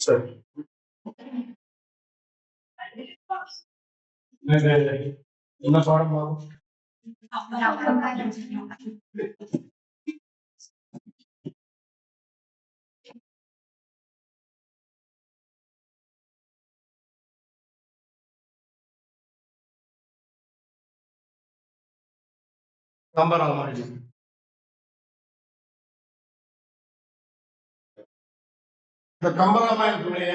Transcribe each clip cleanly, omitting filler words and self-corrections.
சரி. என்ன பாடமா? கம்பராமாயணம். இந்த கம்பராமாயணத்துடைய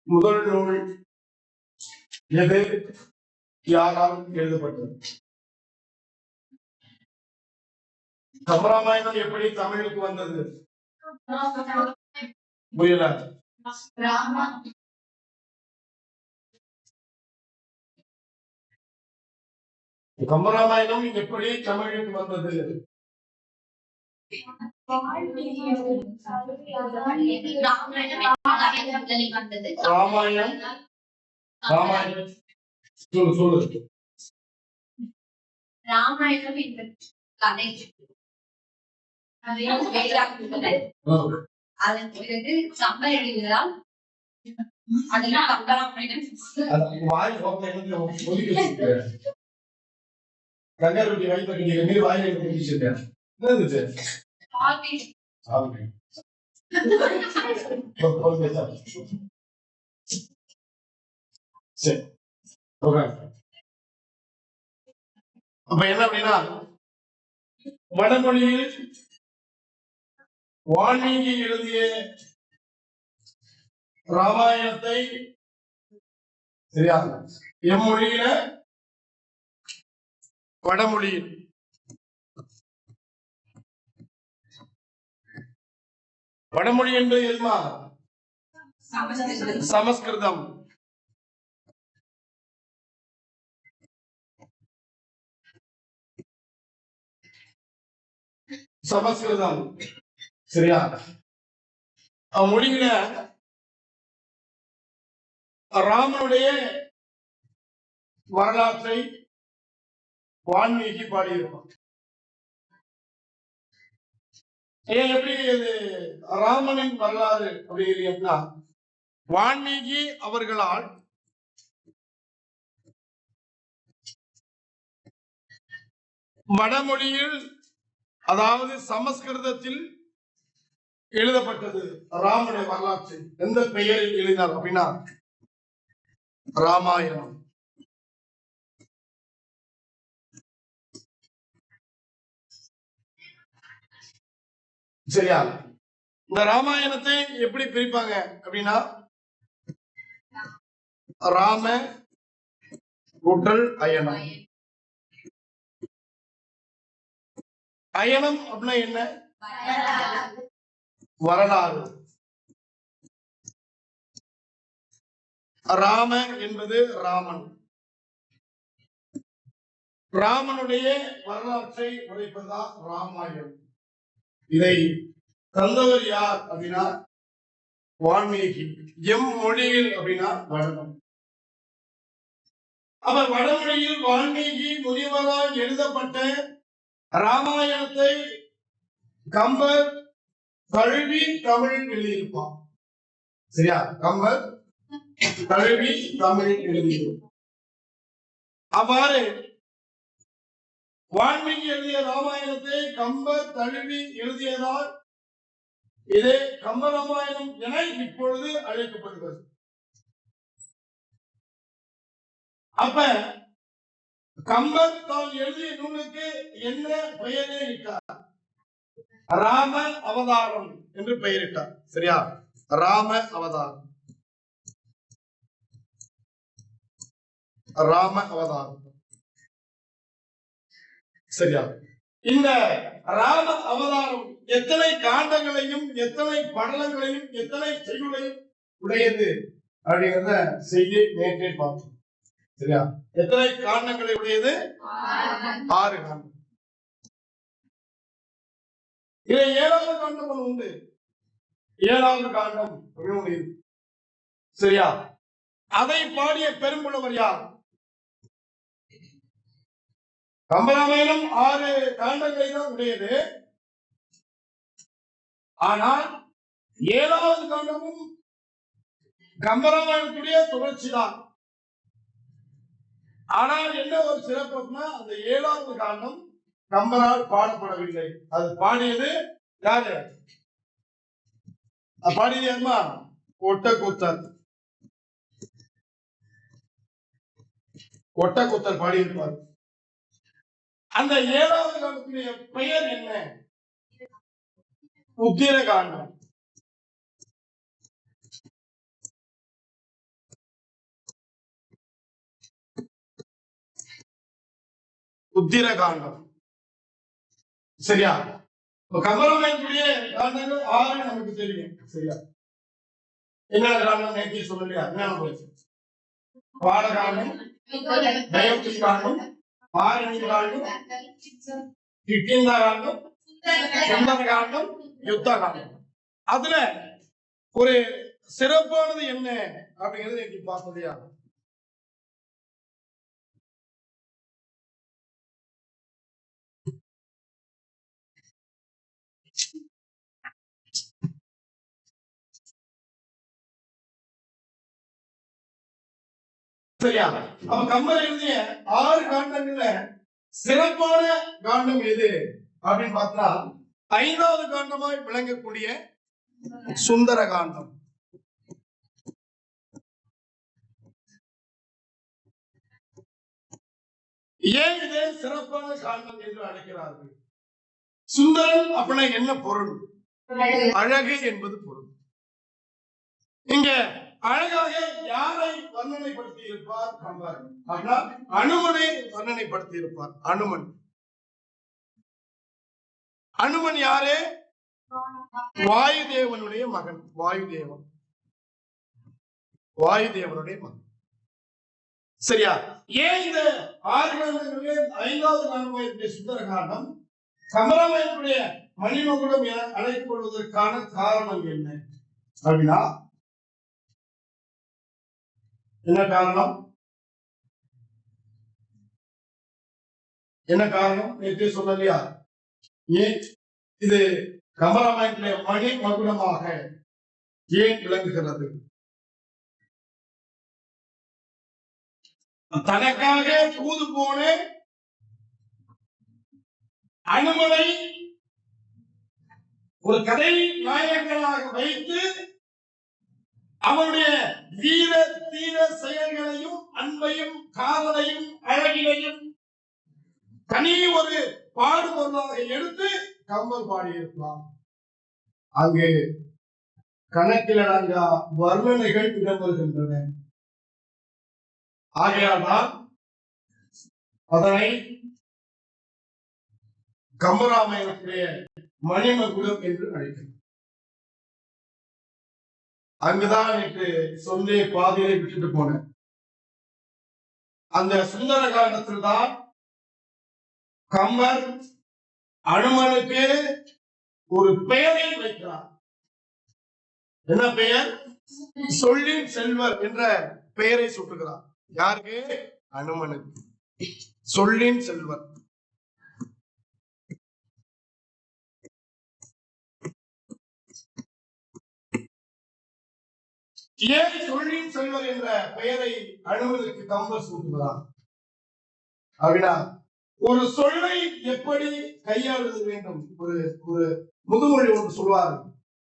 முதல் நூல் எது, யாரால் எழுதப்பட்டது? கம்பராமாயணம் எப்படி தமிழுக்கு வந்தது? புரியல. கம்பராமாயணம் எப்படி தமிழுக்கு வந்தது? ராமாயணம். ராமாயணம் சொல்லு. ராமாயணம் என்ற கதை அதன் பிறகு கம்பர் எழுதுகிறார். அதெல்லாம் கம்பராமாயணம். கங்கருடைய வயிற்று வாயிலை பிடிச்சிருக்கேன். அப்ப என்ன அப்படின்னா, வடமொழியில் வால்மீகி எழுதிய ராமாயணத்தை சரியா எம்மொழியில வடமொழியில் வடமொழி என்பது எதுமா? சமஸ்கிருதம். சமஸ்கிருதம் சரியா? மொழியில ராமனுடைய வரலாற்றை வால்மீகி பாடியிருப்பான். எப்படி இது ராமனின் வரலாறு அப்படின்னா, வால்மீகி அவர்களால் வடமொழியில் அதாவது சமஸ்கிருதத்தில் எழுதப்பட்டது ராமனுடைய வரலாற்று. எந்த பெயரில் எழுதினார் அப்படின்னா ராமாயணம். சரியா? இந்த ராமாயணத்தை எப்படி பிரிப்பாங்க அப்படின்னா, ராம கூட்டல் அயனம். அயனம் அப்படின்னா என்ன? வரலாறு. ராம என்பது ராமன். ராமனுடைய வரலாற்றை உரைப்பதுதான் ராமாயணம். இதை தந்தவர் யார் அப்படின்னா வால்மீகி. எம் மொழியில் அப்படின்னா வடமொழி. அவர் வடமொழியில் வால்மீகி முனிவரால் எழுதப்பட்ட ராமாயணத்தை கம்பர் தழுவி தமிழில் எழுதியிருப்பார். சரியா? கம்பர் தழுவி தமிழில் எழுதியிருப்பார். அவ்வாறு வால்மீகி எழுதிய ராமாயணத்தை கம்பர் தழுவி எழுதியதால் இது கம்பராமாயணம் என இப்பொழுது அழைக்கப்படுகிறது. அப்ப கம்பர் தான் எழுதிய நூலுக்கு என்ன பெயரே இட்டார்? ராம அவதாரம் என்று பெயரிட்டார். சரியா? ராம அவதாரம். ராம அவதாரம். சரியா? இந்த ராம அவதாரம் எத்தனை காண்டங்களையும் எத்தனை படலங்களையும் எத்தனை செய்யுளையும் உடையது அப்படிங்கிறத செய்தி நேற்றே பார்த்தோம். சரியா? எத்தனை காண்டங்களை உடையது? 6 காண்டம். இதுல 7வது காண்டம் ஒன்று உண்டு. 7வது காண்டம் அப்படின்னு இருக்கு. சரியா? அதை பாடிய பெரும்புலவர் யார்? கம்பராமாயணம் 6 காண்டங்களை தான் உடையது. ஆனால் 7வது காண்டமும் கம்பராமாயணத்துடைய தொடர்ச்சி தான். ஆனால் என்ன ஒரு சிறப்புனா, அந்த 7வது காண்டம் கம்பரால் பாடப்படவில்லை. அது பாடியது யாரு? பாடியது யாருமா? ஒட்டக்கூத்தர். ஒட்டக்கூத்தர் பாடியிருப்பார். அந்த 7வது காண்டத்துடைய பெயர் என்ன? உத்திர காண்டம். உத்திர காண்டம். சரியா? கம்பராமாயணத்துடைய காண்டங்கள் 6 நமக்கு தெரியும். சரியா? என்ன காண்டம் நேற்று சொல்லலையா? என்ன பாலகாண்டம், தயோக்தி காண்டம், ஆரணி காண்டம், கிட்டிந்த காண்டம், சுந்தர காண்டம், யுத்த காண்டம். அதுல ஒரு சிறப்பானது என்ன அப்படிங்கிறது நேற்று பார்த்ததையா? சரியா? அப்ப கம்பர் எழுதிய 6 காண்டங்கள்ல சிறப்பான காண்டம் எது அப்படின்னு பார்த்தா 5வது காண்டமாய் விளங்கக்கூடிய சுந்தர காண்டம். ஏன் இதே சிறப்பான காண்டம் என்று அழைக்கிறார்கள்? சுந்தரன் அப்படின்னா என்ன பொருள்? அழகு என்பது பொருள். இங்க அழகாக யாரை வர்ணனைப்படுத்தி இருப்பார் கம்பர்? அப்படின்னா அனுமனை வர்ணனைப்படுத்தி இருப்பார். அனுமன். அனுமன் யாரு? வாயுதேவனுடைய மகன். வாயுதேவன் வாயுதேவனுடைய மகன். சரியா? ஏன் இந்த 6 காண்டங்களிலே 5வது காண்டமாயிருக்கிற சுந்தர காண்டம் கம்பராமாயணத்துடைய மணிமகுடம் என அழைக்கப்படுவதற்கான காரணம் என்ன அப்படின்னா, என்ன காரணம்? என்ன காரணம்? நேற்று சொல்லலையா? ஏன் இது கம்பராமாயணத்திலே மணி மகுடமாக ஏன் விளங்குகிறது? தனக்காக தூது போன அனுமனை ஒரு கதை நாயகனாக வைத்து அவனுடைய வீர தீர செயல்களையும் அன்பையும் காதலையும் அழகினையும் தனி ஒரு பாடுபொருளாக எடுத்து கம்பர் பாடியிருக்கலாம். அங்கு கணக்கிலடங்கா வர்ணனைகள் இடம்பெறுகின்றன. ஆகையால்தான் அதனை கம்பராமாயணத்துடைய மணிமகுடம் என்று அழைக்கிறது. அங்குதான் எனக்கு சொல்லே பாதியை விட்டுட்டு போனேன். அந்த சுந்தர காண்டத்தில் தான் கம்பர் அனுமனுக்கு ஒரு பெயரை வைக்கிறார். என்ன பெயர்? சொல்லின் செல்வர் என்ற பெயரை சுட்டுகிறார். யாருக்கு? அனுமனுக்கு. சொல்லின் செல்வர். ஏன் சொல்லின் செல்வர் என்ற பெயரை அனுமனுக்கு கம்பர் சூட்டுகிறார் அப்படின்னா, ஒரு சொல்லை எப்படி கையாளுத வேண்டும்? ஒரு முதுமொழி ஒன்று சொல்வார்,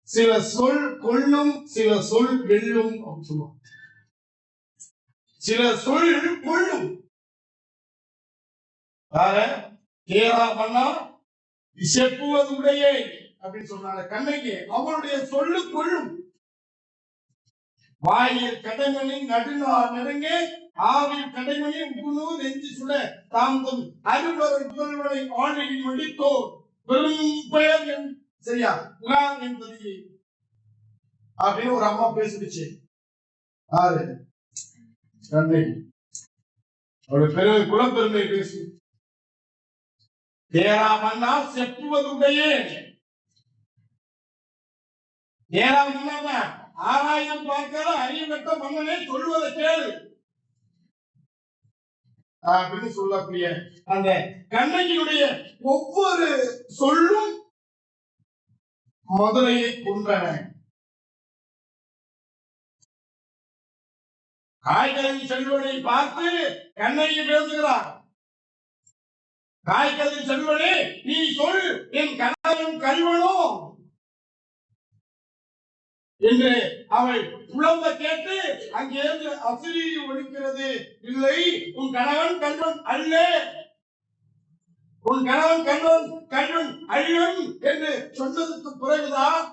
சில சொல் கொள்ளும் சில சொல் வெல்லும் அப்படின்னு சொல்லுவாங்க. சில சொல் கொள்ளும். ஏரா பண்ணா செப்புவதுடைய அப்படின்னு சொன்னாங்க கண்ணகி. அவருடைய சொல்லு கொள்ளும். வாயில் கடைமணி நடுநா நெருங்க ஆவில் கடைமணி உகுனு நெஞ்சு சுட தாங்கும் அருள்வரும் புதல்வனை ஆணையில் முடித்தோர் பெரும் பெயர். சரியா? புகார் என்பது அப்படின்னு ஒரு அம்மா பேசிடுச்சு. யாரு? கண்ணகி. அவருடைய பெருமை குலப்பெருமை பேசு. ஏரா மன்னா செப்புவதுடைய ஏரா மன்னா ஆராயம் பார்க்காத அறியப்பட்ட மன்னனே சொல்வதை கேளு அப்படின்னு சொல்லக்கூடிய அந்த கண்ணகியுடைய ஒவ்வொரு சொல்லும் மதுரையை கொன்றன. காய்கறி செல்வனை பார்த்து கண்ணகி பேசுகிறார். காய்கறி செல்வனே, நீ சொல், என் கணவன் கல்வனோ என்று அவள் புலம்ப கேட்டு அங்கிருந்து அசிரீரி ஒழிக்கிறது. இல்லை, உன் கணவன் கல்வன் அல்ல, உன் கணவன் கல்வன் அல்லன் என்று சொன்னதுக்கு பிறகுதான்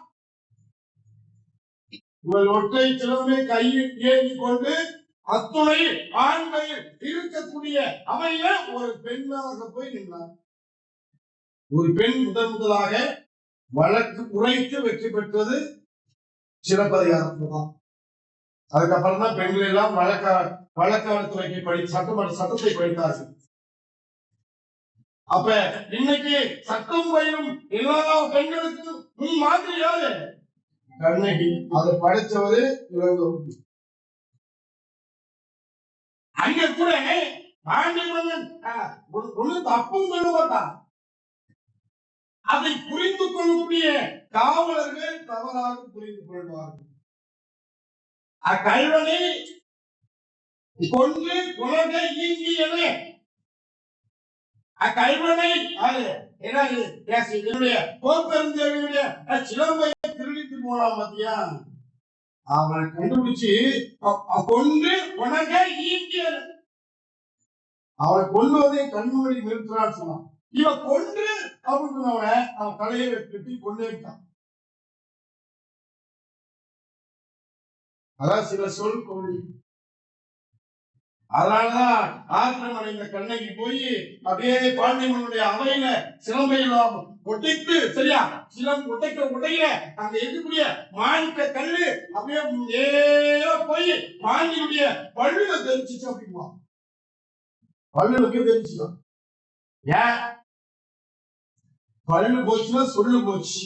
இவள் ஒற்றை சிலம்பை கையில் ஏறி கொண்டு அத்துணை ஆண்கள் இருக்கக்கூடிய அவையில ஒரு பெண்ணாக போய் நின்றார். ஒரு பெண் முதலாக வழக்கு உரைத்து வெற்றி பெற்றது சிலப்பதிகாரத்துல தான். அதுக்கப்புறம் தான் பெண்கள் எல்லாம் வழக்காற்றுறைக்கு சட்டத்தை படித்தார்கள். அப்ப இன்னைக்கு சட்டம் பயிலும் எல்லா பெண்களுக்கும் முன் மாதிரி யாரு? கண்ணகி. அதை படிச்சவரு இளங்கோவடி. அங்க கூட பாண்டிய மன்னன் ஒண்ணு தப்பும் சொல்ல மாட்டான். அதை புரிந்து கொள்ளக்கூடிய காவலர்கள் தவறாக புரிந்து கொள்வார்கள். அக்கல்வனை கொண்டு உலக ஈங்கியது. அக்கல்வனை என்னுடைய போப்பெருந்தேவியுடைய சிலம்பை திருடிட்டு போலாம் மத்தியா, அவனை கண்டுபிடிச்சு கொண்டு உனக ஈங்கியது. அவனை கொள்வதை கண்முடி நிறுத்துறான்னு சொன்னான். இவன் கொன்று அப்படின்னு அவன் தலையை கட்டி கொண்டு வைத்தான். அதான் சில சொல் கோழி. அதனாலதான் ஆத்திரம் அடைந்த கண்ணகி போய் அப்படியே பாண்டியனுடைய அவையில சிலம்பையில் ஒட்டைத்து, சரியா, சிலம் உடைய அங்க இருக்கக்கூடிய மாணிக்க கல்லு அப்படியே நேரா போய் மாண்டியுடைய பல்லுல தெரிச்சிச்சு. அப்படிமா பல்லுக்கு தெரிச்சுதான். ஏன் பல்லு போச்சுன்னா சொல்லு போச்சு.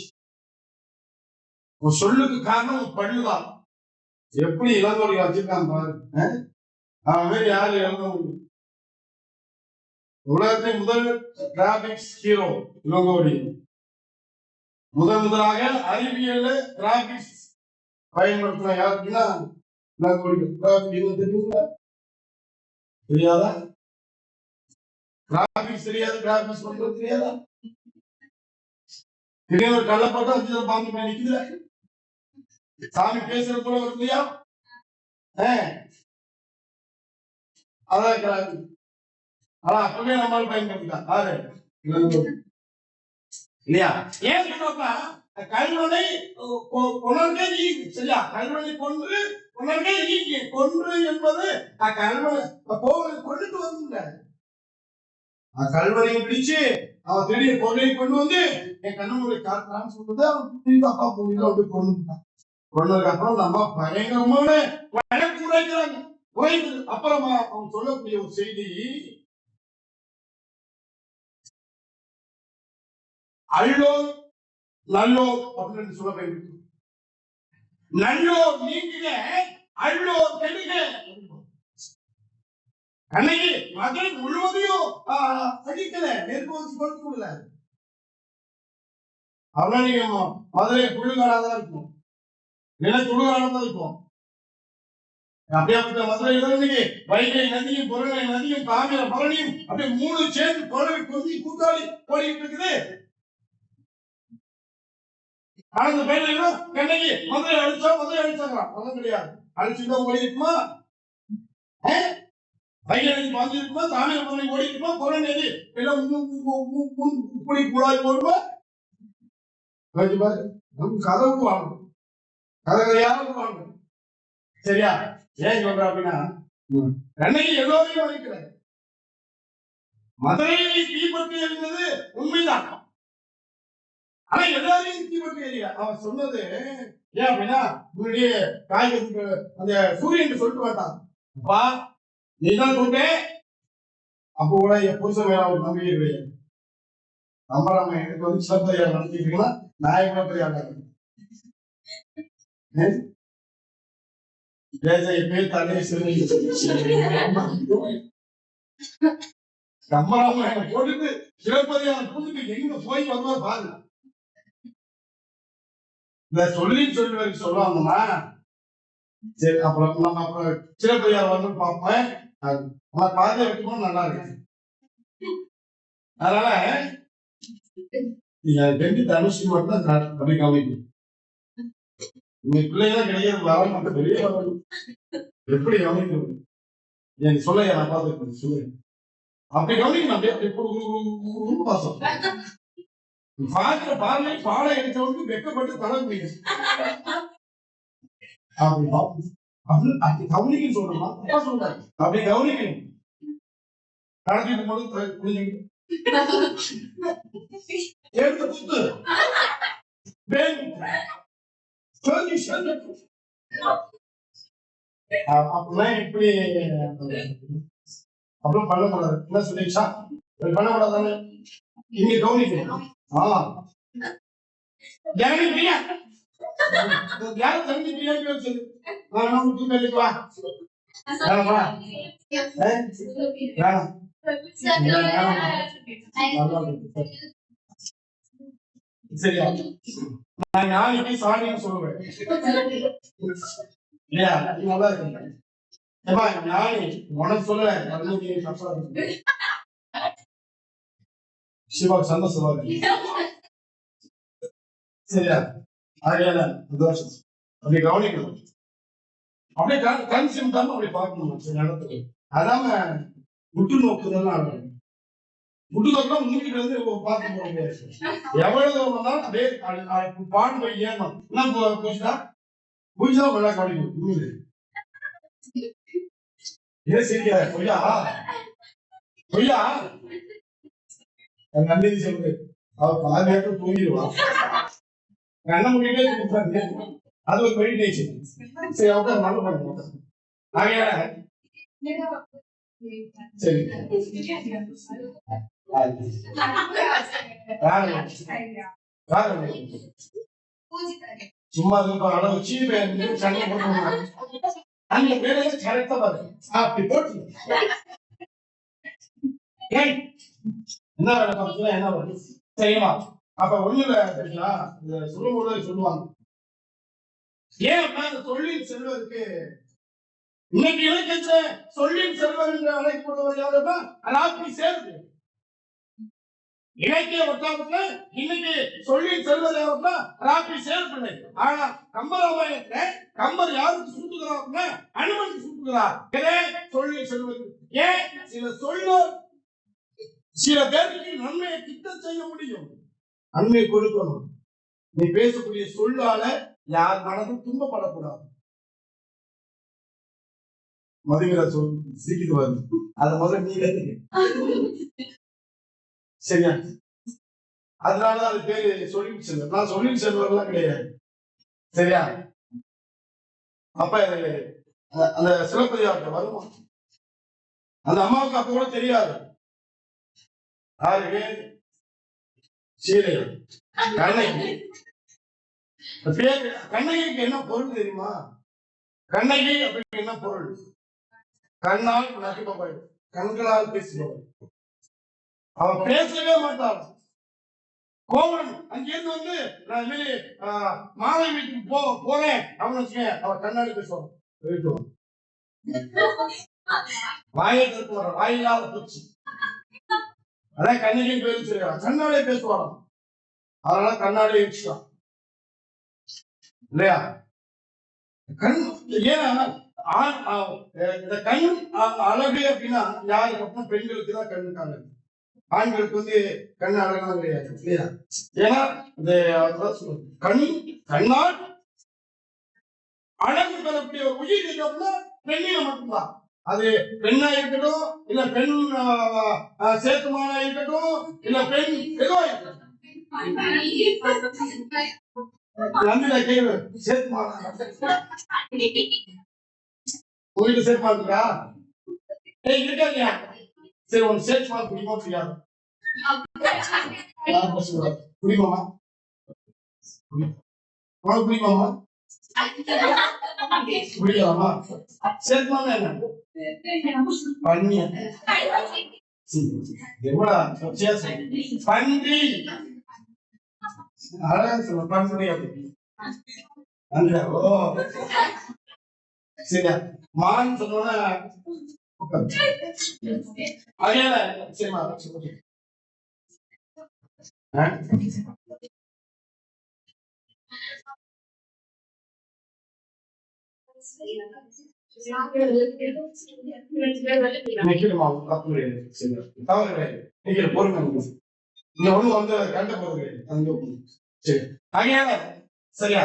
சொல்லுக்கு காரணம் பல்லுதான். எப்படி இளங்கோடி வச்சிருக்கான் பாரு. அவன் மாதிரி யாரு எழுத முடியும்? உலகத்தின் முதல் கிராபிக்ஸ் ஹீரோ இளங்கோடி. முதலாக அறிவியல் கிராபிக்ஸ் பயன்படுத்தின யாருக்குன்னா இளங்கோடி. தெரியுங்களா? தெரியாதா? கிராபிக்ஸ் தெரியாது, கிராபிக்ஸ் பண்றது தெரியாதா? திடீர்னு கள்ளப்பட்ட அஞ்சு பாம்பு நிக்குதுல, சாமி பேசுறது போல வரும் இல்லையா? அதான் ஆனா அப்பவே நம்மால் பயன்படுத்திட்டான் இல்லையா? ஏன் சொல்றா? கல்வனை உணர்கை, சரியா, கல்வனை கொன்று உணர்கை கொன்று என்பது கல்வனை கொண்டுட்டு வந்து கல்வனை பிடிச்சு அவன் திடீர் பொருளை கொண்டு வந்து என் கண்ணமுறை காட்டுறான்னு சொல்றது அவன் தப்பா போயில அப்படி கொண்டுட்டான். கொண்டதுக்கு அப்புறம் நம்ம பயங்கரமான வழக்கு உரைக்கிறாங்க. உரைத்தது அப்புறமா அவன் சொல்லக்கூடிய ஒரு செய்தி, அல்லோ நல்லோ அப்படின்னு சொல்ல பயன்படுத்த. நல்லோ நீங்க அல்லோ கெடுக. அன்னைக்கு மதுரை முழுவதையும் அடிக்கல, நெருப்பு வச்சு கொடுத்து விடல. அவ்வளவு நீங்க மதுரை புழுகாடாதான் இருக்கும், நில துடுகாடாதான் இருக்கும். அப்படியே மதுரையில இன்னைக்கு வைகை நதியும் பொருளை நதியும் தாமிர பரணியும் அப்படியே மூணு சேர்ந்து பொருளை கொந்தி கூட்டாளி ஓடிட்டு இருக்குது. அந்த பயில கண்ணகி மதுரை அழிச்சாங்களாம். அதெல்லாம் கிடையாது. அழிச்சுதான் ஓடி இருக்குமா? வைகை நதி பாஞ்சு இருக்குமா? தாமிர பரணி ஓடி இருக்குமா? பொருள் நதி எல்லாம் கூடாது போடுமா? கதவுக்கு வாங்கணும், கதவையாவது வாங்கணும். சரியா? ஏன் சொல்ற அப்படின்னா, கண்ணகி எல்லோரையும் அழிக்கிறார். மதுரையை தீப்பற்றி எறிந்தது உண்மைதான். ஆனா எல்லாரையும் தீப்பற்றி எறிய அவன் சொன்னது ஏன் அப்படின்னா, உன்னுடைய காய்கறி அந்த சூரியன் சொல்லிட்டு வந்தான், அப்பா நீதான் சொல்லிட்டு. அப்போ கூட என் புருஷன் மேல ஒரு நம்பிக்கை கிடையாது. அமராம எனக்கு வந்து சிலப்பதிகாரம் நடத்திட்டீங்கன்னா நாயகம் பெரியாங்க போட்டுட்டு சிலப்பதிகாரம் போட்டுட்டு எங்க போய் வருவா பாரு. இந்த சொல்லுவதற்கு சொல்லுவாங்கம்மா. சரி, அப்புறம் நம்ம அப்புறம் சிறப்பையார் வந்து பார்ப்பேன். பாதை வைக்கணும் நல்லா இருக்கு. அதனால நீங்க ரெண்டு தனுஷி மட்டும் தான் அப்படி கவனிக்கணும். உங்க பிள்ளைதான் கிடையாது வர பெரிய எப்படி கவனிக்கணும் எனக்கு சொல்ல நான் பார்த்து சொல்லுங்க. அப்படி கவனிக்கணும். அப்படியே பாசம் பாக்குற பார்வை பாடம் எடுத்தவனுக்கு வெக்கப்பட்டு தலை போயிடுச்சு. அப்படி கவனிக்கணும் சொல்றோமா சொல்றாரு. அப்படி கவனிக்கணும். நடத்திட்டு போது புரிஞ்சுக்கிட்டு எடுத்து குத்து அப்படிலாம் எப்படி அப்புறம் பண்ணக்கூடாது. என்ன சொல்லிச்சா பண்ணக்கூடாதானே இங்க கவனிக்கணும். கவனிப்பியா யாரும் தெரிஞ்சுப்பியா சொல்லு. சரியா நான் நாளைக்கு சாணின்னு சொல்லுவேன் இல்லையா? நல்லா இருக்கு. ஞானி உனக்கு சொல்ல சிவா சந்தோஷம். சரியா? ஆகையால அப்படி கவனிக்கணும். அப்படியே கண் சிம்டாம அப்படி பார்க்கணும். நடத்துக்கு அதாம உற்று நோக்குதல். உற்று நோக்கம் மூக்கிட்டு வந்து பார்த்து போக முடியாது. எவ்வளவு வந்தாலும் அப்படியே பாடு போய் ஏறணும். என்ன பூஜா பூஜா நல்லா கவனிக்கணும். ஏன் சரியா பொய்யா பொய்யா நன்றி சொல்லுது. அவர் பாதியாக தூங்கிடுவான். கண்ண முடியவே அது ஒரு மெடிடேஷன். சரி அவங்க நல்ல பண்ணுவோம். சரி சும்மா அளவு சீப்பை சண்டை போட்டு அந்த பேரை கரெக்டா பாருங்க. அப்படி போட்டு என்ன வேலை என்ன பண்ணு சரிங்களா? அப்ப ஒண்ணு இல்ல சொல்லும் போது சொல்லுவாங்க ஏன் அந்த தொழில் செல்வதற்கு இன்னைக்கு இலக்கியத்துல சொல்லின் செல்வர் என்று அழைக்கப்படுவது யாருப்பா? ராப்பி சேருது. இலக்கிய வட்டாரத்துல இன்னைக்கு சொல்லின் செல்வர் யாருப்பா? ராப்பி சேர்ப்பில்லை. ஆனா கம்பராமாயணத்துல கம்பர் யாருக்கு சூட்டுகிறாருன்னா அனுமனுக்கு சூட்டுகிறார். சொல்லின் செல்வது ஏன் சில சொல்லும் சில பேருக்கு நன்மையை கிட்ட செய்ய முடியும். நன்மை கொடுக்கணும். நீ பேசக்கூடிய சொல்லால யார் மனதும் துன்பப்படக்கூடாது. மதுங்கிற சொல் சிரிக்குது வருது. அத முதல்ல நீ சரியா? அதனாலதான் அது பேரு சொல்லின் செல்வர். நான் சொல்லின் செல்வர்லாம் கிடையாது. சரியா? அப்ப அந்த சிலப்பதிகாரத்தை வருமா அந்த அம்மாவுக்கு அப்ப கூட தெரியாது. யாருக்கு? சீலையா கண்ணகி. பேரு கண்ணகிக்கு என்ன பொருள் தெரியுமா? கண்ணகி அப்படின்னு என்ன பொருள்? கண்ணால் நகைப்பவள், கண்களால் பேசுபவள். அவன் பேசவே மாட்டாள். கோவன் அங்கிருந்து வந்து நான் மாலை வீட்டுக்கு போறேன் அவனுக்கு அவன் கண்ணாடி பேசுவான். வாயை தருவான். வாயில்லாத பூச்சி. அதான் கண்ணகி பேரு சொல்லுவான். கண்ணாலே பேசுவான். அதனால கண்ணாடி வச்சுட்டான் இல்லையா? கண் ஏன்னா இந்த கண் அழகு அப்படின்னா யாருக்கு அப்படின்னா பெண்களுக்கு தான் கண்ணுக்காங்க. ஆண்களுக்கு வந்து கண் அழகாக கிடையாது இல்லையா? ஏன்னா இந்த கண் கண்ணால் அழகு பெறக்கூடிய ஒரு உயிர் எது அப்படின்னா பெண்ணில மட்டும்தான். அது பெண்ணா இருக்கட்டும், இல்ல பெண் சேத்துமானா இருக்கட்டும், இல்ல பெண் ஏதோ இருக்கட்டும். நந்தில கேள்வி சேத்துமானா கோயில சேர்ப்பா இருக்கா? இருக்கா இல்லையா? சரி உனக்கு சேர்ப்பா பிடிக்குமா பிடிக்காது? பிடிக்குமா? உனக்கு பிடிக்குமா? பிடிக்கலாமா? சேர்ப்பான என்ன பண்ணிய எவ்வளவு பன்றி அழகா சொல்ல பன்றி அப்படி அந்த ஓ சரியா மான் சொன்னோன்னா அதனால சரிமா நிக்கணுமா தப்பு கிடையாது சரி தவறு கிடையாது நிக்கிற பொறுமை இங்க ஒண்ணு வந்து கண்ட போறது கிடையாது சரி அதனால சரியா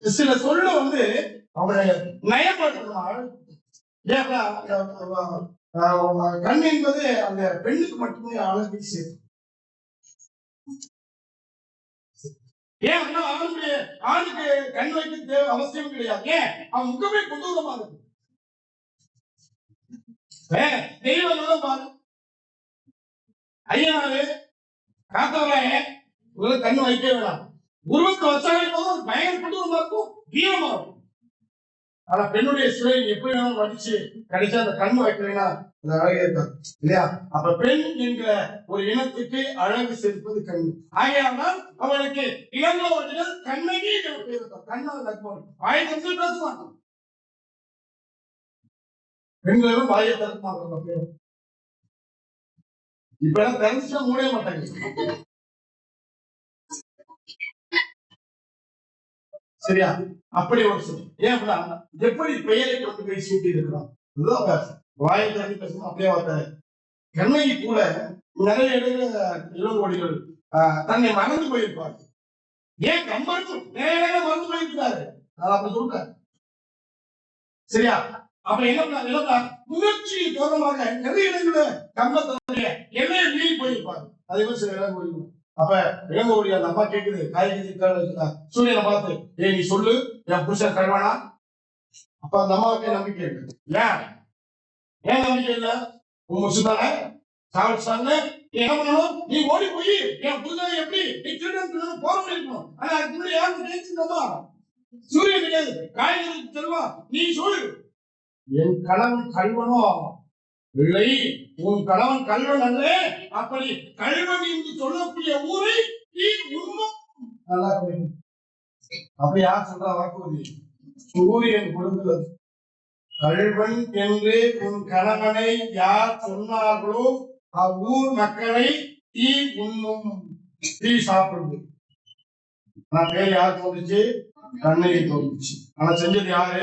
சில சொல்ல வந்து அவரை நயப்படுத்தணும். கண் என்பது அந்த பெண்ணுக்கு மட்டுமே அழகு சேர்க்கும். ஏன் ஆணுக்கு கண் வைக்க அவசியம் கிடையாது. ஏன் அவன் முகமே கொடூரமா இருக்கு. தெய்வங்களும் பாரு ஐயனாரு காத்தவராய கண் வைக்க வேணாம். உருவத்தை வச்சாலே போதும் பயங்கர கொடூரமா இருக்கும், வீரமா இருக்கும். ஆனா பெண்ணுடைய சிலை எப்படி வேணாலும் வடிச்சு கிடைச்சா அந்த கண் வைக்கிறீங்கன்னா அந்த அழகே இருக்காது இல்லையா? அப்ப பெண் என்கிற ஒரு இனத்துக்கு அழகு சேர்ப்பது கண். ஆகையால் அவனுக்கு இளங்கோவர்கள் கண்ணகி இருக்கும். கண்ணால் கற்போம் வாயை தந்து பேச மாட்டோம். பெண்களும் வாயை திறக்க மாட்டோம். இப்ப எல்லாம் தெரிஞ்சுட்டா மூடவே மாட்டாங்க. சரியா? அப்படி ஒரு சொல். ஏன் அப்படின்னா எப்படி பெயரை கொண்டு போய் சூட்டி இருக்கிறோம் வாயை திறந்து பேசணும். அப்படியே வார்த்தை கண்ணகி கூட நிறைய இடத்துல இளங்கோடிகள் தன்னை மறந்து போயிருப்பார். ஏன் கம்பனும் நிறைய மறந்து போயிருக்கிறாரு. நான் அப்படி சொல்றேன். சரியா? அப்ப என்ன முயற்சி தோறமாக நிறைய இடங்கள கம்பத்தனுடைய எல்லையை மீறி போயிருப்பாரு. அதே மாதிரி சில இளங்கோடிகள். அப்ப இளங்கோடி அந்த அம்மா கேக்குது காய்கறி சூரியனை பார்த்து நீ சொல்லு என் புருஷன் கல்வானா? அப்ப அந்த அம்மாவுக்கு நம்பிக்கை இருக்கு. ஏன் நம்பிக்கை இல்ல? உன் புருஷன் தானே சாவிச்சாங்க. என்ன பண்ணணும்? நீ ஓடி போய் என் புருஷன் எப்படி நீ திருடன் போற இருக்கணும். ஆனா அதுக்கு முன்னாடி யாருக்கு நினைச்சிருந்தோமா? சூரியன் கிடையாது, காய்கறி செல்வா நீ சொல்லு என் கணவன் கல்வனோ இல்லை, உன் கணவன் கல்வன் அல்ல. அப்படி கல்வன் என்று சொல்லக்கூடிய ஊரை நீ உண்மை நல்லா அப்படி யார் சொல்றா? வாக்குறுதி சூரியன் கொடுக்கிறது. கல்வன் என்று உன் கணவனை யார் சொன்னார்களோ அவ்வூர் மக்களை தீ உண்ணும், தீ சாப்பிடுது. நான் பேர் யார் தோன்றுச்சு? கண்ணகி தோன்றுச்சு. ஆனா செஞ்சது யாரு?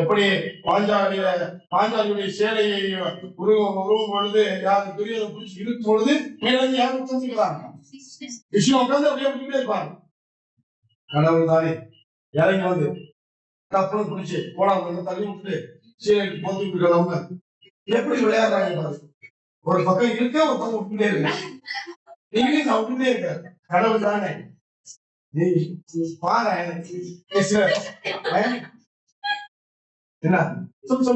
எப்படி பாஞ்சாலியுடைய சேலையை உருவும் பொழுது யாரு துரியதை பிடிச்சி இருக்கும் பொழுது மேலிருந்து யாரும் செஞ்சுக்கிறாங்க. விஷயம் உட்காந்து அப்படியே பிடிக்கிட்டே இருப்பாங்க. கடவுள் தானே இறங்கி வந்து கப்பலும் பிடிச்சி போடாம தள்ளி விட்டு சீலைக்கு போத்து விட்டுக்கலாம எப்படி விளையாடுறாங்க பாரு. ஒரு பக்கம் இருக்க ஒரு பக்கம் விட்டுட்டே இருக்கு. நீங்களும் நான் விட்டுட்டே இருக்க. கடவுள் தானே நீ பாரு என்ன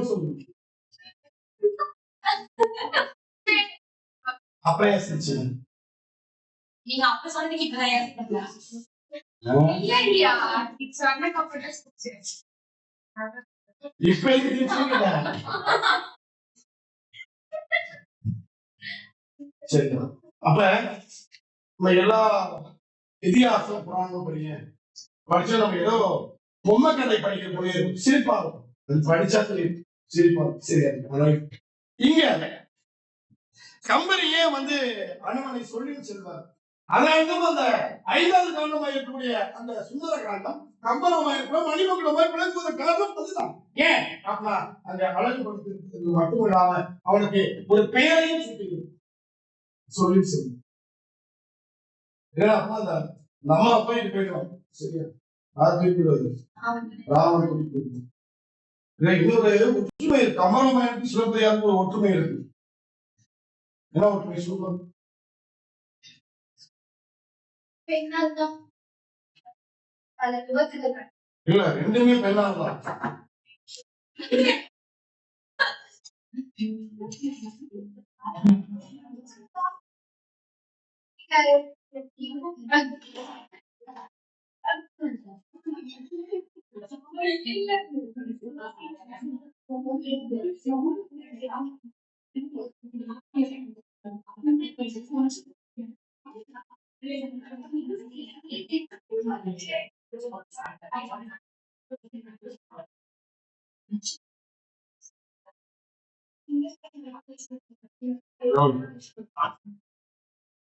சொல்லு அப்ப ஏசிச்சு நீங்க அப்ப சொன்னீங்க இப்பதான் இப்ப சரி. அப்ப நம்ம எல்லா இதிகாசம் புராணமும் படிச்சா நம்ம ஏதோ பொம்மை கதை படிக்க போய் சிரிப்பாகும். படிச்சா சிரிப்பாகும். சரி இங்க கம்பரியே வந்து அனுமனை சொல்லி செல்வார். அதனால்தான் அந்த 5வது காண்டமாக இருக்கக்கூடிய அந்த சுந்தர காண்டம் கம்பனமாக இருக்கிற மணிமகுடமாய் விளங்குவதற்கு காரணம் அதுதான். ஏன் அப்படின்னா அந்த அழகுபடுத்துறது மட்டும் இல்லாம அவனுக்கு ஒரு பெயரையும் சொல்லி செல்லும். நம்ம அப்பா இது போயிடுவாங்க. சரியா? ராமன் இன்னொரு ஒற்றுமை இருக்கு. கமலமாயனுக்கு சிவபெரியாருக்கு ஒரு ஒற்றுமை இருக்கு. என்ன ஒற்றுமை சொல்றோம்? இல்ல ரெண்டுமே பெண்ணால் தான்.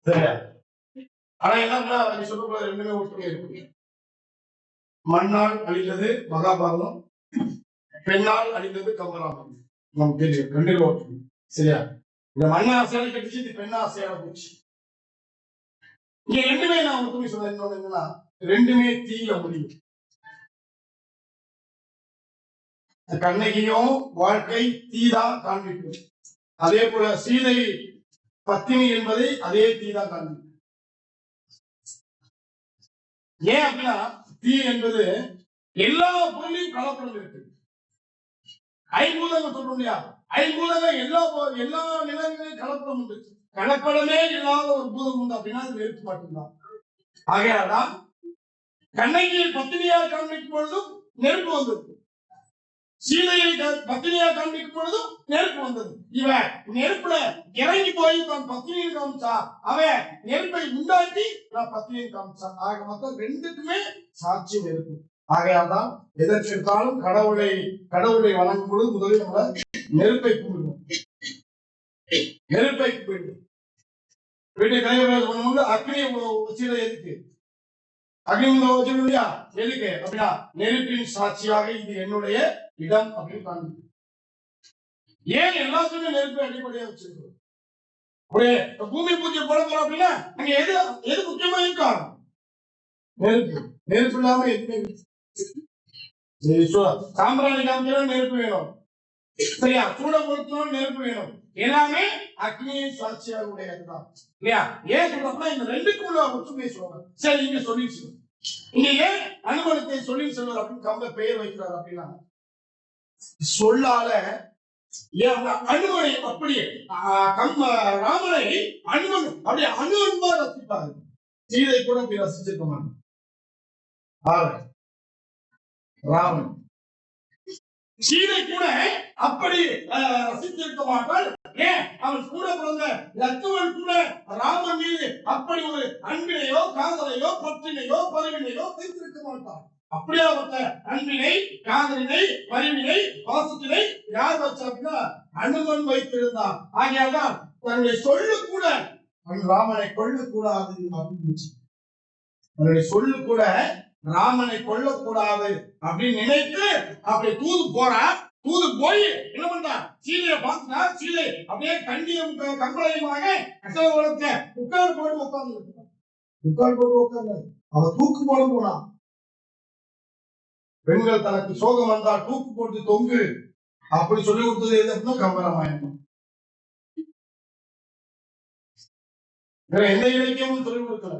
சரியா? ஆனா என்ன சொல்ல ரெண்டுமே ஒற்றுமை இருக்கு. மண்ணால் அழிந்தது மகாபாரதம், பெண்ணால் அழிந்தது கம்பராமாயணம். நமக்கு தெரியும் ரெண்டுமே ஒற்றுமை. சரியா? இந்த மண்ண ஆசையால கட்டிச்சு, இது பெண்ண ஆசையால போச்சு. இங்க ரெண்டுமே நான் ஒற்றுமை சொல்ல என்னன்னா, ரெண்டுமே தீய முடியும். கண்ணகியும் வாழ்க்கை தீதான் காண்பிக்கும். அதே போல சீதை பத்தினி என்பதை அதே தீதான் காண்பிக்கும். ஏன் அப்படின்னா தீ என்பது எல்லா பொருளையும் கலப்படம் இருக்கு. ஐம்பூதங்கள் சொல்றோம் இல்லையா, ஐம்பூதங்கள் எல்லா நிலைகளிலும் கலப்படம் உண்டு. கலப்படமே இல்லாத ஒரு பூதம் உண்டு அப்படின்னா அது நெருப்பு மட்டும்தான். ஆகையால்தான் கண்ணகியை பத்தினியாக காண்பிக்கும் பொழுதும் நெருப்பு வந்தது, சீதையை பத்தினியாக காண்பிக்கும் பொழுதும் நெருப்பு வந்தது. இவன் நெருப்புல இறங்கி போய் தான் பத்தினியை காமிச்சா, அவன் நெருப்பை உண்டாக்கி நான் பத்தினியை காமிச்சான். ஆக மொத்தம் ரெண்டுக்குமே சாட்சி நெருப்பு. ஆகையால்தான் எதற்கெடுத்தாலும் கடவுளை வணங்கும் பொழுது முதலில் நம்ம நெருப்பை கும்பிடுவோம். நெருப்பை கும்பிடுவோம். வீட்டை கலைவர் பண்ணும்போது அக்னியை வச்சுல எதுக்கு? அக்னி வச்சிருக்கோம் இல்லையா, எதுக்கு அப்படின்னா நெருப்பின் சாட்சியாக இது என்னுடைய இடம் அப்படின்னு காண்பிக்கும். ஏன் எல்லாத்துக்குமே நெருப்பை அடிப்படையாக வச்சிருக்கோம்? ஒரு பூமி பூஜை போட போறோம் அப்படின்னா அங்க எது முக்கியமா இருக்கா? நெருப்பு. நெருப்பு இல்லாம எதுவுமே சாம்பிராணி காமிக்கலாம் நெருப்பு வேணும். சரியா? சூட பொருத்தம் நெருப்பு வேணும். எல்லாமே அக்னியை சாட்சியாக உடையதுதான் இல்லையா? ஏன் சொல்றோம்னா இந்த ரெண்டுக்குள்ள ஒற்றுமை சொல்றாங்க. சரி, இங்க சொல்லிச்சு இங்க ஏன் அனுமனத்தை சொல்லி சொல்வார் அப்படின்னு கம்ப பெயர் வைக்கிறார் அப்படின்னா, சொல்லால அனுமனை அப்படியே ராமனை அனுமன் அப்படியே அனுபவமா ரசிப்பாரு. சீதை கூட அப்படி ரசிச்சிருக்க மாட்டான். ராமன் சீதை கூட அப்படி ரசித்திருக்க மாட்டாள். ஏன்? அவன் கூட பிறந்த லட்சுமணன் கூட ராமன் மீது அப்படி ஒரு அன்பினையோ காதலையோ பற்றினையோ பரிவினையோ வைத்திருக்க மாட்டான். அப்படியாப்பட்ட அன்பினை, காதலினை, பரிவினை, பாசத்தினை யார் வச்சா? அனுமன் வைத்திருந்தான். ஆகையால்தான் தன்னுடைய சொல்லு கூட ராமனை கொல்லக்கூடாது அப்படின்னு, தன்னுடைய சொல்லு கூட ராமனை கொல்லக்கூடாது அப்படின்னு நினைத்து அப்படி தூது போறா. தூது போய் என்ன பண்றா? சீதையை பார்த்துட்டா. சீதை அப்படியே கண்டியும் கம்பளையுமாக அசோகத்தை உட்கார் போட்டு உட்கார்ந்து அவ தூக்கு போட போனா. பெண்கள் தனக்கு சோகம் வந்தால் தூக்கு போட்டு தொங்கு அப்படி சொல்லி கொடுத்தது எது அப்படின்னா கம்பராமாயணம். வேற எந்த இலக்கியமும் சொல்லிக் கொடுக்கல.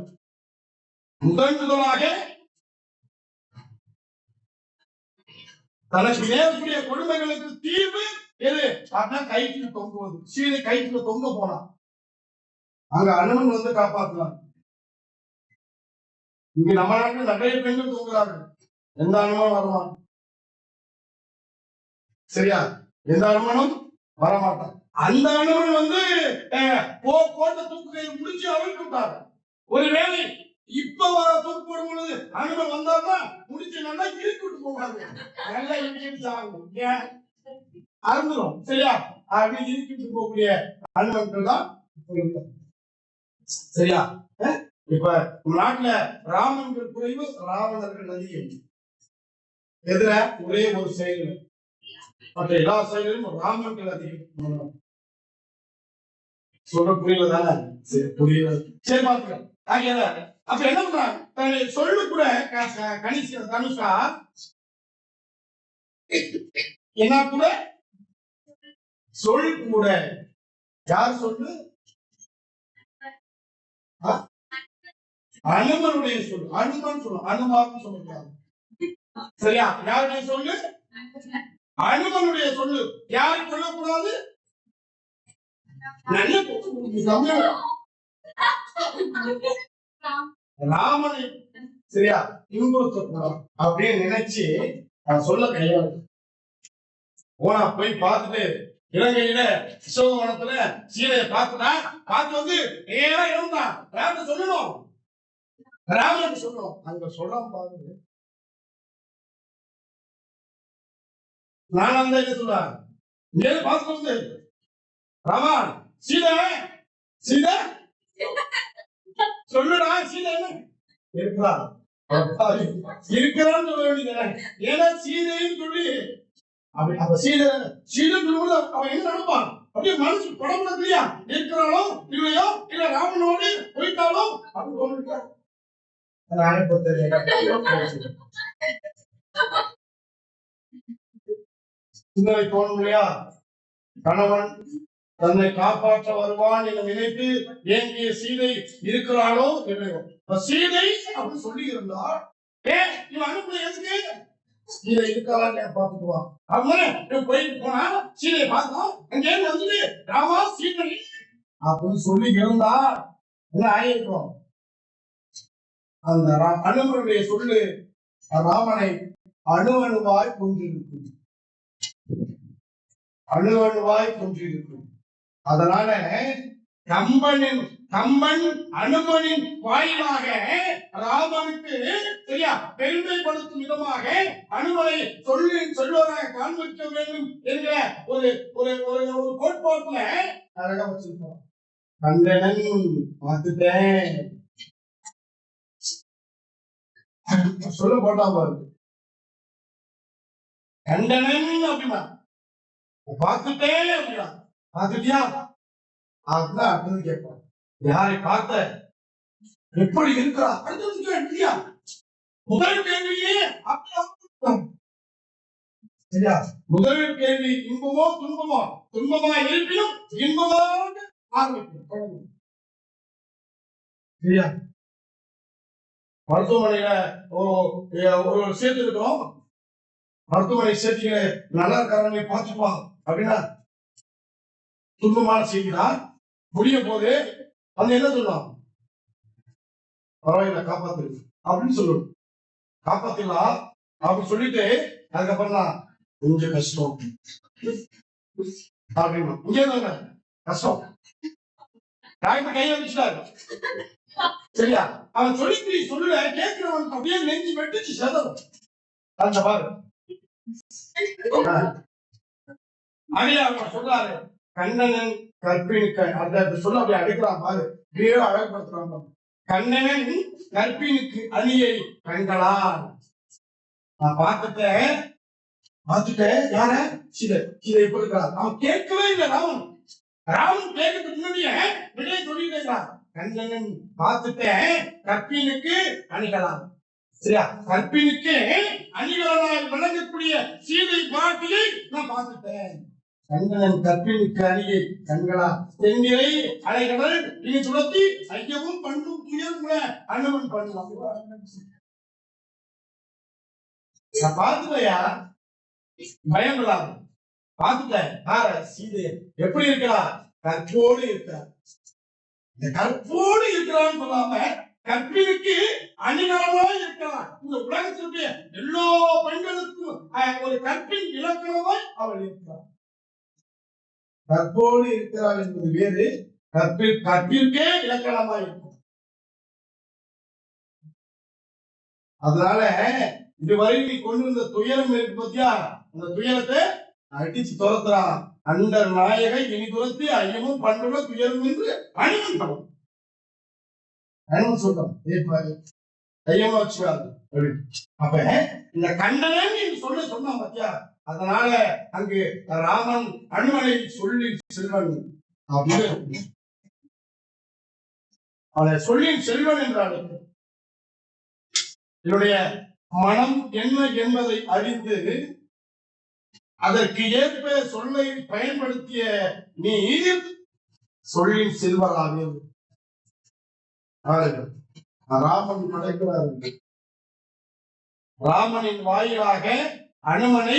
முதலாக தனக்கு நேரக்கூடிய கொடுமைகளுக்கு தீர்வு எது? கயிற்றுல தொங்குவது. சீதை கயிற்றுல தொங்க போனா அங்க அனுமன் வந்து காப்பாற்றலாம். இங்க நம்ம நாட்டில் நிறைய பெண்கள் தொங்குறார்கள். எந்த அனுமனும் வரமாட்டான். சரியா? எந்த அனுமனும் வரமாட்டான். அந்த அனுமன் வந்து போட்ட தூக்கு முடிச்சு அவிழ்த்து விட்டாங்க. ஒருவேளை இப்ப தூக்கு போடும் பொழுது அனுமன் வந்தாருன்னா முடிச்சு நல்லா இறுக்கி விட்டு போவாங்க. நல்லா இறுக்கி அருந்துரும். சரியா? அப்படி இறுக்கிட்டு போகக்கூடிய அனுமன்கள் தான் சரியா? இப்ப நாட்டுல ராமன்கள் குறைவு, ராவணர்கள் அதிகம். எதிர ஒரே ஒரு செயல், மற்ற எல்லா செயலிலும் ராமன்கள் அதிகம். சொல்ற புரியல தானே? சரி, புரியல. சரி, பாத்துக்கலாம். அப்ப என்ன பண்றாங்க? சொல்லு கூட தனுஷா என்ன கூட சொல் கூட யார் சொல்லு? அனுமனுடைய சொல். அனுமன் சொல்லும். அனுமான்னு சொல்லக்கூடாது. சரியா? யாருடைய சொல்லு? அனுமனுடைய சொல்லு. யாரு சொல்லக்கூடாது? ராமனை சரியா இன்புறுத்தக்கூடாது அப்படின்னு நினைச்சு சொல்ல கையாளு போனா போய் பார்த்துட்டு இலங்கையில அசோகவனத்துல சீதையை பார்த்துட்டா. பார்த்து வந்து நேரா இருந்தான். சொல்லணும் ராமனுக்கு சொல்றோம், அங்க சொல்றான் பாருங்க. நான் அந்த என்ன சொல்றேன், இங்கே பார்த்து வந்து ராமா சீதை சீதை சொல்லுடா, சீதை என்ன இருக்கிறான் இருக்கிறான்னு சொல்ல வேண்டியது. ஏன்னா சீதைன்னு சொல்லி அப்ப சீதை சீதை சொல்லும்போது அவன் என்ன நினைப்பான், அப்படியே மனசு படம் இல்லையா, இருக்கிறாளோ இல்லையோ, இல்ல ராமனோடு போயிட்டாலோ அப்படின்னு தோணுது. சிந்தனை தோணும் இல்லையா? கணவன் தன்னை காப்பாற்ற வருவான் என நினைத்து ஏங்கிய சீதை இருக்கிறாளோ இல்லையோ. சீதை அப்படின்னு சொல்லி இருந்தா இவன் அனுப்புற எதுக்கு, சீதை இருக்காளா பாத்துக்குவான். அவங்க போயிட்டு போனா சீதையை பார்த்தோம், அங்கே வந்துட்டு ராமா சீதை அப்படின்னு சொல்லி இருந்தா என்ன ஆயிருக்கும், அந்த அனுமனுடைய சொல்லு ராமனை அணுவணுவாய் கொன்றிருக்கும், அணுவணுவாய் கொன்றிருக்கும். அதனால கம்பன் அனுமனின் வாயிலாக ராமனுக்கு சரியா பெருமைப்படுத்தும் விதமாக அனுமனை சொல்வதாக காண்பிக்க வேண்டும் என்ற ஒரு ஒரு ஒரு கோட்பாட்டுல அழகா வச்சிருக்கோம். கண்டனன் பார்த்துட்டேன் சொல்ல போட்டா பாருங்க, கண்டனன் அப்படின்னா பார்த்துட்டேன் அப்படின்னா, பார்த்துட்டியா அப்படிதான் அடுத்தது கேட்பான், யாரை பார்த்த, எப்படி இருக்கிறா, அடுத்தது கேட்பியா, முதல் கேள்வியே சரியா, முதல் கேள்வி இன்பமோ துன்பமோ, துன்பமா இருப்பினும் இன்பமாக ஆரம்பிக்கும் சரியா. மருத்துவமனையில ஒரு சேர்த்து இருக்கோம், மருத்துவமனை சேர்த்து நல்லா இருக்காரனை பார்த்துப்பாங்க அப்படின்னா துன்பமான செய்திதான் முடிய போது அது என்ன சொல்லலாம், பரவாயில்ல காப்பாத்து அப்படின்னு சொல்லணும், காப்பாத்திடலாம் அப்படின்னு சொல்லிட்டு அதுக்கப்புறம் தான் கொஞ்சம் கஷ்டம் அப்படின்னு இங்கே கஷ்டம் டாக்டர் கை வந்துச்சுட்டாரு சரியா, அவன் சொல்லி சொல்லல கேட்கிறவனுக்கு அப்படியே நெஞ்சு வெட்டுச்சு சதம் அந்த பாரு அடியா அவன் சொல்றாரு, கண்ணனன் கற்பினுக்கு அந்த சொல்ல அப்படியே அடைக்கிறான் பாரு, அப்படியே அழகுபடுத்துறான், கண்ணனன் கற்பினுக்கு அணியை கண்களா, நான் பார்த்துட்டேன் யார சீதை இப்ப இருக்கிறார், அவன் கேட்கவே இல்லை, ராமன் கேட்கறதுக்கு முன்னாடியே விடையை சொல்லிட்டு இருக்கிறான், கண்ணனன் பார்த்துட்டேன் கற்பினுக்கு அணிகளாம் சரியா, கற்பினுக்கு அணிகளால் விளங்கக்கூடிய சீதை பாட்டியை நான் பார்த்துட்டேன், கண்ணனன் கற்பினுக்கு அணியை கண்களா, தென்னிலை அலைகடல் இனி சுழத்தி ஐயவும் பண்பும் துயர்முல அண்ணவன் பண்ணுவான், நான் பார்த்துக்கையா பயம் இல்லாம பார்த்துட்டேன், சீதை எப்படி இருக்கிறா, கற்போடு இருக்கிறார், இந்த கற்போடு இருக்கிறான்னு சொல்லாம கற்பினுக்கு அணிகலமா இருக்கிறார், இந்த உலகத்திற்கு எல்லா பெண்களுக்கும் ஒரு கற்பின் இலக்கணமாய் அவள் இருக்கிறார், கற்போடு இருக்கிறார் என்பது வேறு, கற்பிற்கே இலக்கணமாய் இருக்கும். அதனால இதுவரை நீ கொண்டு வந்த துயரம் இருக்கு பத்தியா, அந்த துயரத்தை அடிச்சு துரத்துறான், அண்டர் நாயகை இனி துரத்தி ஐயமும் பண்புள்ள துயரும் என்று அணிவன் படம் சொல்றோம், ஐயமா வச்சுக்காது. அப்ப இந்த கண்டனன் சொல்ல சொன்னான் பத்தியா, அதனால அங்கு ராமன் அனுமனை சொல்லி செல்வன் அப்படின்னு அவனை சொல்லி செல்வன் என்றால் என்னுடைய மனம் என்ன என்பதை அறிந்து அதற்கு ஏற்ப சொல்லை பயன்படுத்திய நீ சொல்லின் செல்வராக ராமன் படைக்கிறார்கள், ராமனின் வாயிலாக அனுமனை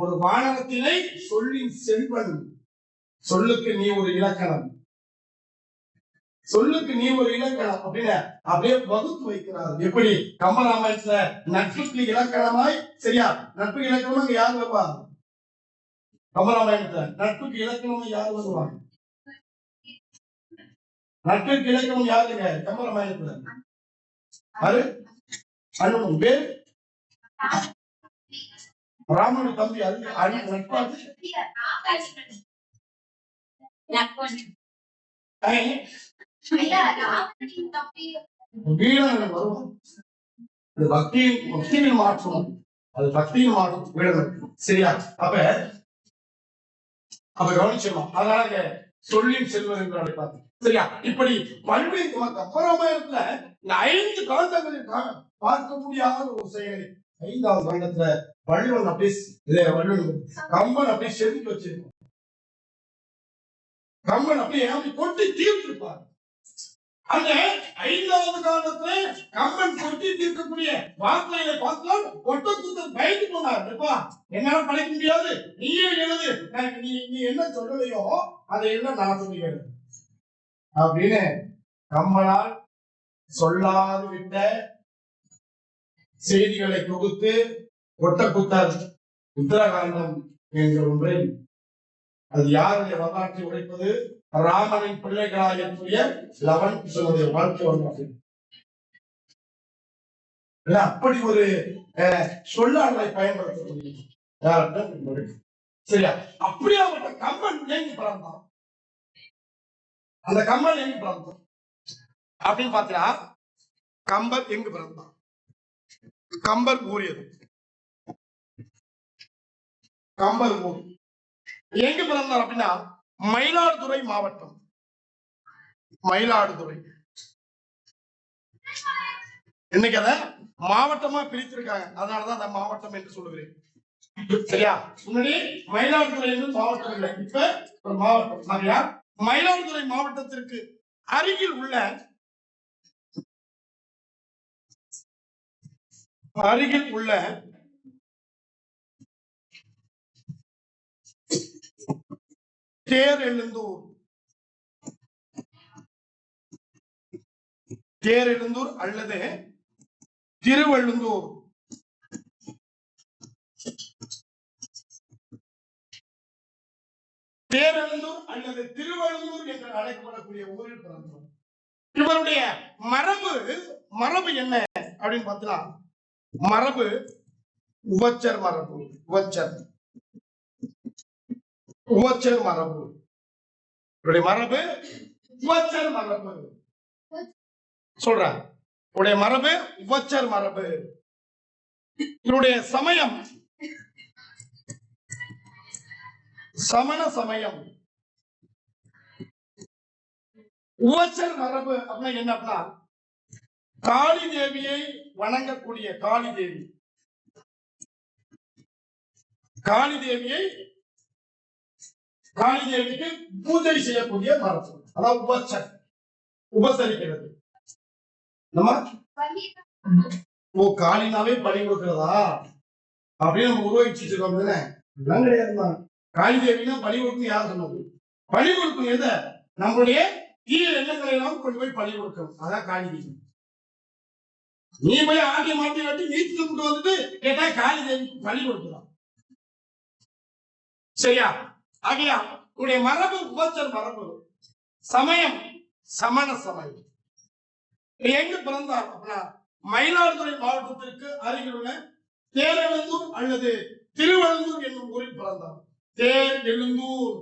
ஒரு வானரத்தினை சொல்லின் செல்வன், சொல்லுக்கு நீ ஒரு இலக்கணம், சொல்லுக்கு நீ ஒரு இலக்கணம் அப்படின்னு அப்படியே வகுத்து வைக்கிறார். எப்படி கம்பராமாயணத்துல நட்புக்கு இலக்கணமாய் சரியா, நட்புக்கு இலக்கணமா யார் வருவா, கம்பராமாயணத்துல நட்புக்கு இலக்கணமா யார் வருவாங்க, நட்புக்கு இலக்கணம் யாருங்க கம்பராமாயணத்துல அது அண்ணன் பேர் ராமன் தம்பி வீரன் வரும். பக்தியின் மாற்றம், அது பக்தியின் மாற்றம் வீரன். சரியா? அப்ப கவனிச்சிடலாம். அதனால சொல்லின் செல்வன் என்று அழைப்பாங்க. சரியா? இப்படி பல்வேறு அப்புறமேல இந்த 5 காண்டங்களில் பார்க்க முடியாத ஒரு செயலை 5வது காண்டத்துல வள்ளுவன் அப்படியே கம்பன் அப்படியே செதுக்கி வச்சிருப்பான். கம்பன் அப்படியே கொட்டி தீர்த்திருப்பார். அந்த 5வது காண்டத்துல கம்பன் கொட்டி தீர்க்கக்கூடிய வார்த்தைகளை பார்த்தால் ஒட்டக்கூத்தர் பயந்து போனார். என்னால படைக்க முடியாது, நீயே எழுது, நீ என்ன சொல்லலையோ அதை எல்லாம் நான் சொல்லுகிறேன் அப்படின்னு கம்பனால் சொல்லாது விட்ட செய்திகளை தொகுத்து ஒட்டக்கூத்தர் உத்தரகாண்டம் என்ற ஒன்றை, அது யாருடைய வரலாற்றை உடைப்பது? ராமனின் பிள்ளைகளாகிய லவன் கிருஷ்ணனுடைய வாழ்க்கை வரலாற்று. அப்படி ஒரு சொல்லாடலை பயன்படுத்த. சரியா? அப்படியாப்பட்ட கம்பன் எங்கு பிறந்தான்? அந்த கம்பன் எங்கு பிறந்தான் அப்படின்னு பார்த்தா, கம்பர் எங்கு பிறந்தான்? கம்பர் கூறியது, கம்பர் ஊர் எங்கு பிறந்தார் அப்படின்னா மயிலாடுதுறை மாவட்டம். மயிலாடுதுறை இன்னைக்கு அத மாவட்டமா பிரித்திருக்காங்க, அதனாலதான் அந்த மாவட்டம் என்று சொல்லுகிறேன். சரியா? முன்னாடி மயிலாடுதுறை மாவட்டம் இல்லை, இப்ப ஒரு மாவட்டம். மயிலாடுதுறை மாவட்டத்திற்கு அருகில் உள்ள தேரெழுந்தூர் அல்லது திருவள்ளுந்தூர், தேரெழுந்தூர் அல்லது திருவள்ளுந்தூர் என்று அழைக்கப்படக்கூடிய ஊரில் பிறந்தார். இவருடைய மரபு என்ன அப்படின்னு பார்த்தா, மரபு உவச்சர் மரபு. உவச்சர் மரபு உவச்சர் மரபு சொல்றாங்க. உடைய மரபு உவச்சர் மரபு. இவருடைய சமயம் சமண சமயம். உவச்சர் மரபு அப்படின்னா என்ன அப்படின்னா, காளி தேவியை வணங்கக்கூடிய காளி தேவிக்கு பூஜை செய்யக்கூடிய மரபு, அதாவது உபச்சர், உபசரிக்கிறது. காளினாவே பலி கொடுக்கிறதா அப்படின்னு நம்ம உருவகிச்சுட்டு இருக்கோம். கிடையாது. காளி தேவினா பலி கொடுக்கும். யார் சொன்னது? பலி கொடுக்கும் எதை? நம்மளுடைய தீய எண்ணங்களை எல்லாம் கொண்டு போய் பலி கொடுக்கணும். அதான் காளி தேவி. நீ போய் ஆட்டி மாட்டி வெட்டி நீச்சு கொண்டு வந்துட்டு கேட்டா காளி தேவிக்கு பலி கொடுக்கலாம். சரியா? ஆகையா உடைய மரபு உபச்சர் மரபு. சமயம் சமண சமயம். எங்கு பிறந்தார் அப்படின்னா மயிலாடுதுறை மாவட்டத்திற்கு அருகில் உள்ள தேரெழுந்தூர் அல்லது திருவள்ளுந்தூர் என்னும் ஊரில் பிறந்தார். தேர் எழுந்த ஊர்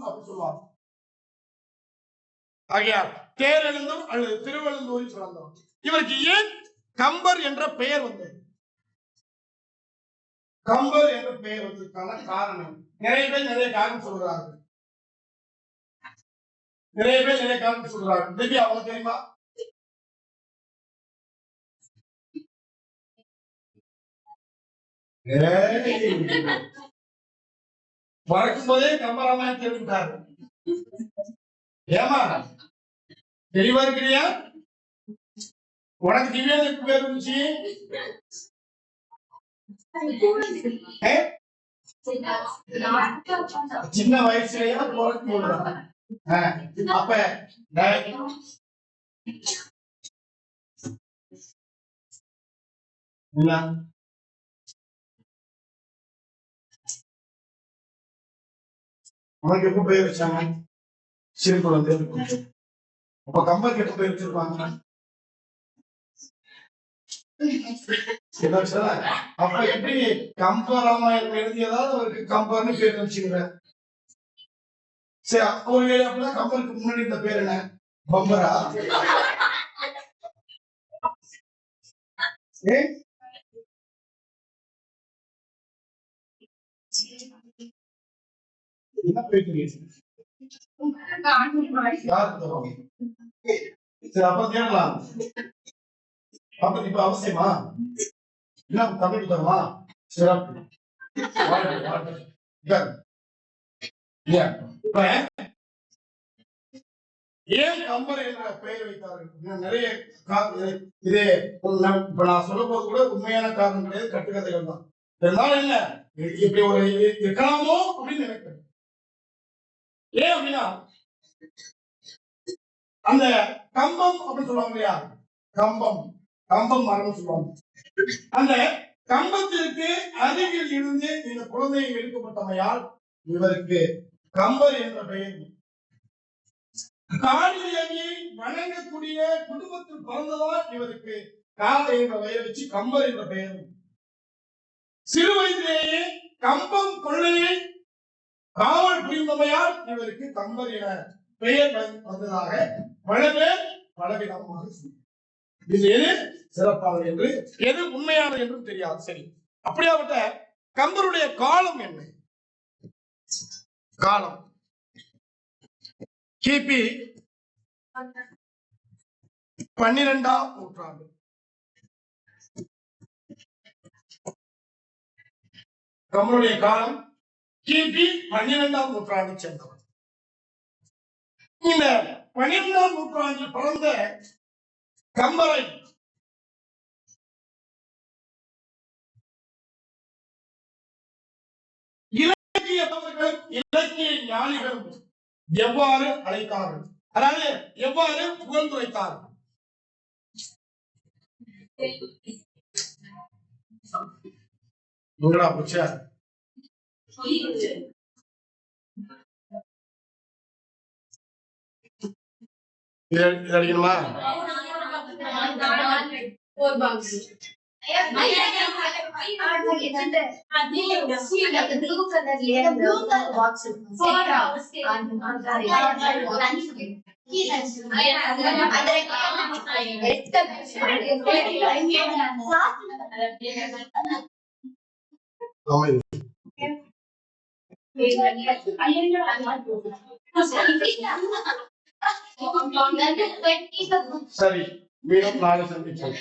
அப்படி சொல்லுவார். ஆகையால் தேரெழுந்தூர் அல்லது திருவள்ளுந்தூரில் பிறந்தார். இவருக்கு ஏன் கம்பர் என்ற பெயர் வந்தது? கம்பர் என்ற பெயர் வந்ததுக்கான காரணம் நிறைய பேர் நிறைய காரணம் சொல்றாங்க. திவ்யா, அவங்களுக்கு தெரியுமா? பறக்கும் போதே கம்பராமாயணம் தெரிவித்தார். ஏமா தெளிவா இருக்கிறியா? உனக்கு திவ்யா பேர் இருந்துச்சு. சின்ன வயசுலயே பிறக்கும் போடுறாங்க. அப்ப உனக்கு எப்ப பேர் வச்சாங்க? சிறு குழந்தை அப்ப கம்பர் கிட்ட போய் வச்சிருப்பாங்க. அப்ப எப்படி கம்பராமாயணம் எழுதியதாவது அவருக்கு கம்பர்னு பேர் வச்சுக்கிறேன். சரி, ஒரு அப்படின்னா கம்பருக்கு முன்னாடி இந்த பேர் என்ன? பம்பரா. என்ன பேசுறீங்க? சரி, அப்ப கேட்கலாம். அப்ப இப்ப அவசியமா என்ன தமிழ் தருமா? சிறப்பு. ஏன் கம்பர் என்ற பெயர் வைத்தார்கள்? நிறைய இதே இப்ப நான் சொல்ல போது கூட உண்மையான காரணம் கிடையாது, கட்டுக்கதைகள் தான். இருந்தாலும் என்ன இப்படி ஒரு இருக்கலாமோ அப்படின்னு நினைக்கிறேன். ஏன் அப்படின்னா அந்த கம்பம் அப்படின்னு சொல்லுவாங்க இல்லையா, கம்பம் மரம் சொல்லுவாங்க. அந்த கம்பத்திற்கு அருகில் இருந்து இந்த குழந்தையை எடுக்கப்பட்டமையால் இவருக்கு கம்பர் என்ற பெயர். காளிதேவியை வணங்கக்கூடிய குடும்பத்தில் பிறந்ததால் இவருக்கு கால என்ற பெயரை வச்சு கம்பர் என்ற பெயர். சிறு வயதிலேயே கம்பம் கொள்ளையை காவல் புரிந்தமையால் இவருக்கு கம்பர் என பெயர் வந்ததாக பல பேர் பலவிதமாக இது எது சிறப்பானது என்று எது உண்மையானது என்றும் தெரியாது. சரி, அப்படியாப்பட்ட கம்பருடைய காலம் என்ன? காலம் கிபி 12ஆம் நூற்றாண்டு. கம்பருடைய காலம் கிபி 12ஆம் நூற்றாண்டை சேர்ந்தவர். இந்த 12ஆம் நூற்றாண்டில் பிறந்த கம்பரை இலக்கிய ஞானிகள் எவ்வாறு அழைத்தார்கள், அதாவது எவ்வாறு புகழ்ந்துரைத்தார்கள்? அடிக்கணுமா? சரி, மீண்டும் நாளை சந்திப்போம்.